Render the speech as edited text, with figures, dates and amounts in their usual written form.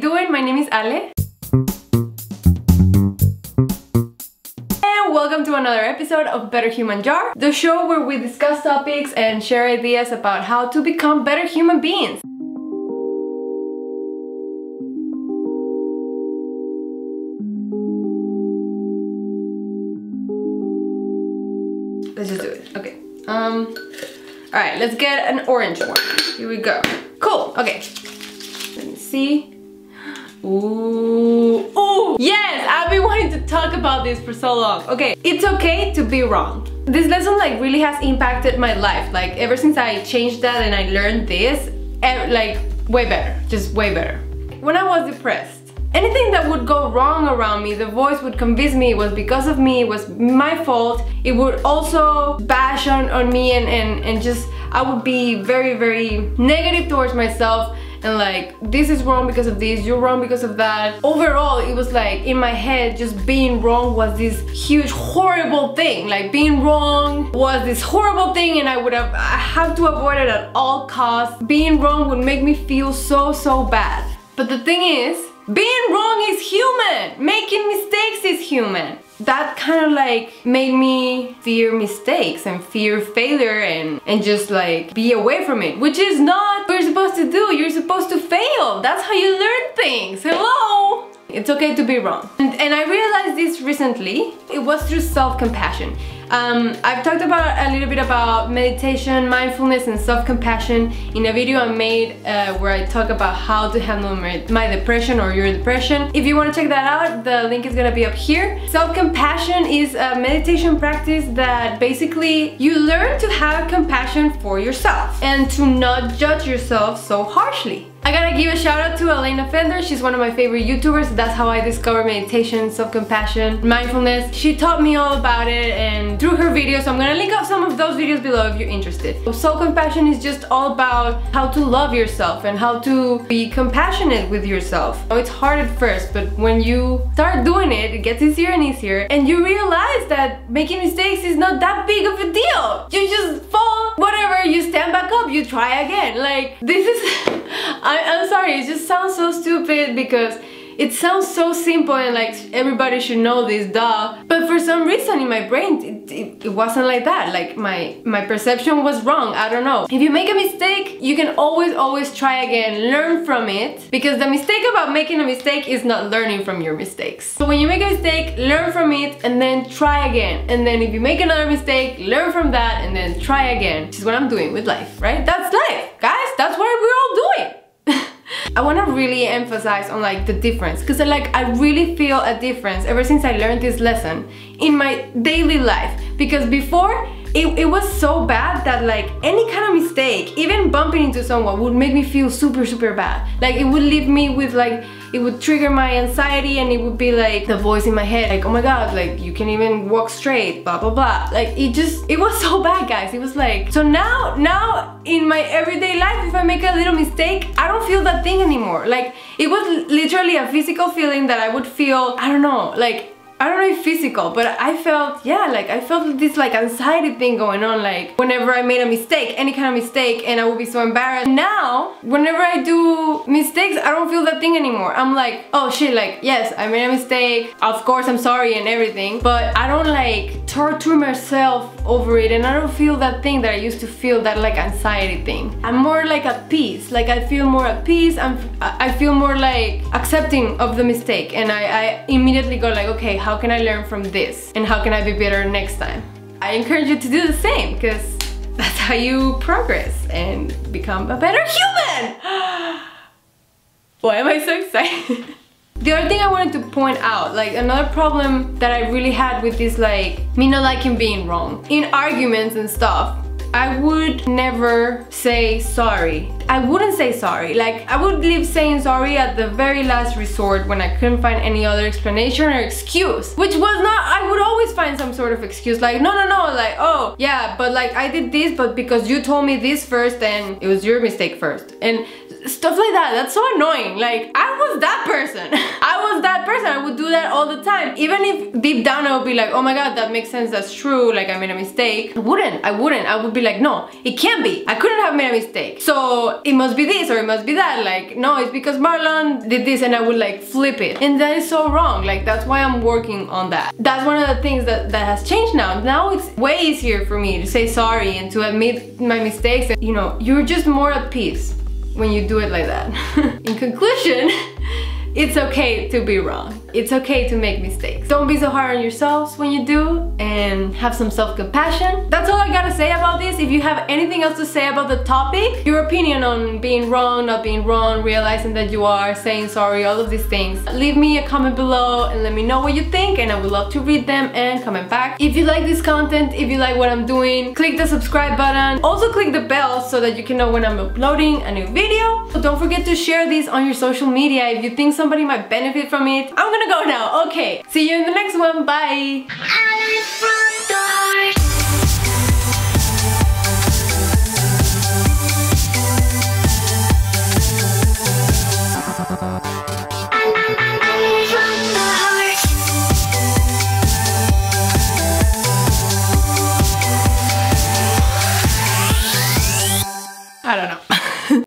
doing? My name is Ale. And welcome to another episode of Better Human Jar, the show where we discuss topics and share ideas about how to become better human beings. Let's just do it. Okay. Alright, let's get an orange one. Here we go. Cool. Okay. Let me see. Ooh. Ooh! Yes! I've been wanting to talk about this for so long. Okay. It's okay to be wrong. This lesson like really has impacted my life. Like ever since I changed that and I learned this, like way better. Just way better. When I was depressed, anything that would go wrong around me, the voice would convince me it was because of me, it was my fault. It would also bash on me and just, I would be very, very negative towards myself and like, this is wrong because of this, you're wrong because of that. Overall, it was like, in my head, just being wrong was this huge, horrible thing. Like, being wrong was this horrible thing and I have to avoid it at all costs. Being wrong would make me feel so bad. But the thing is, being wrong is human! Making mistakes is human! That kind of like made me fear mistakes and fear failure and just like be away from it, which is not what you're supposed to do. You're supposed to fail. That's how you learn things. Hello! It's okay to be wrong. And I realized this recently. It was through self-compassion. I've talked about a little bit about meditation, mindfulness and self-compassion in a video I made where I talk about how to handle my depression or your depression. If you want to check that out, the link is gonna be up here. Self-compassion is a meditation practice that basically you learn to have compassion for yourself and to not judge yourself so harshly. I gotta give a shout out to Elena Fender. She's one of my favorite YouTubers. That's how I discovered meditation, self-compassion, mindfulness. She taught me all about it and through her videos. So I'm gonna link up some of those videos below if you're interested. Self-compassion is just all about how to love yourself and how to be compassionate with yourself. It's hard at first, but when you start doing it, it gets easier and easier and you realize that making mistakes is not that big of a deal. You just fall, whatever, you stand back up, you try again. Like, this is... I'm sorry, it just sounds so stupid because it sounds so simple and like everybody should know this, duh. But for some reason in my brain, it wasn't like that. Like my perception was wrong, I don't know. If you make a mistake, you can always try again, learn from it. Because the mistake about making a mistake is not learning from your mistakes. So when you make a mistake, learn from it and then try again. And then if you make another mistake, learn from that and then try again. Which is what I'm doing with life, right? That's life, guys, that's what we're all doing. I want to really emphasize on like the difference because like I really feel a difference ever since I learned this lesson in my daily life, because before it was so bad that like any kind of mistake, even bumping into someone, would make me feel super bad. Like it would leave me with like, it would trigger my anxiety and it would be like the voice in my head like, oh my god, like you can't even walk straight, blah blah blah. Like it was so bad, guys. It was like, so now in my everyday life, if I make a little mistake, I don't feel that thing anymore. Like it was literally a physical feeling that I would feel, I don't know, like I don't know if physical, but I felt, yeah, like I felt this like anxiety thing going on, like whenever I made a mistake, any kind of mistake, and I would be so embarrassed. Now, whenever I do mistakes, I don't feel that thing anymore. I'm like, oh shit, like, yes, I made a mistake, of course I'm sorry and everything, but I don't like torture myself over it and I don't feel that thing that I used to feel, that like anxiety thing. I'm more like at peace, like I feel more at peace, I feel more like accepting of the mistake and I immediately go like, okay, how can I learn from this and how can I be better next time? I encourage you to do the same because that's how you progress and become a better human! Why am I so excited? The other thing I wanted to point out, like another problem that I really had with this, like me not liking being wrong. In arguments and stuff, I would never say sorry. I wouldn't say sorry. Like I would leave saying sorry at the very last resort when I couldn't find any other explanation or excuse. Which was not, I would always find some sort of excuse like, no, like, oh yeah, but like I did this, but because you told me this first, then it was your mistake first. And stuff like that. That's so annoying. Like, I was that person. I was that person. I would do that all the time. Even if deep down I would be like, oh my god, that makes sense, that's true, like I made a mistake. I wouldn't. I would be like, no, it can't be. I couldn't have made a mistake. So it must be this or it must be that. Like, no, it's because Marlon did this, and I would like flip it. And that is so wrong. Like, that's why I'm working on that. That's one of the things that has changed now. Now it's way easier for me to say sorry and to admit my mistakes. And, you know, you're just more at peace when you do it like that. In conclusion, it's okay to be wrong. It's okay to make mistakes. Don't be so hard on yourselves when you do, and have some self-compassion. That's all I gotta say about this. If you have anything else to say about the topic, your opinion on being wrong, not being wrong, realizing that you are, saying sorry, all of these things, leave me a comment below and let me know what you think, and I would love to read them and comment back. If you like this content, if you like what I'm doing, click the subscribe button. Also click the bell so that you can know when I'm uploading a new video. So don't forget to share this on your social media if you think somebody might benefit from it. I'm gonna go now. Okay, see you in the next one. Bye. I don't know.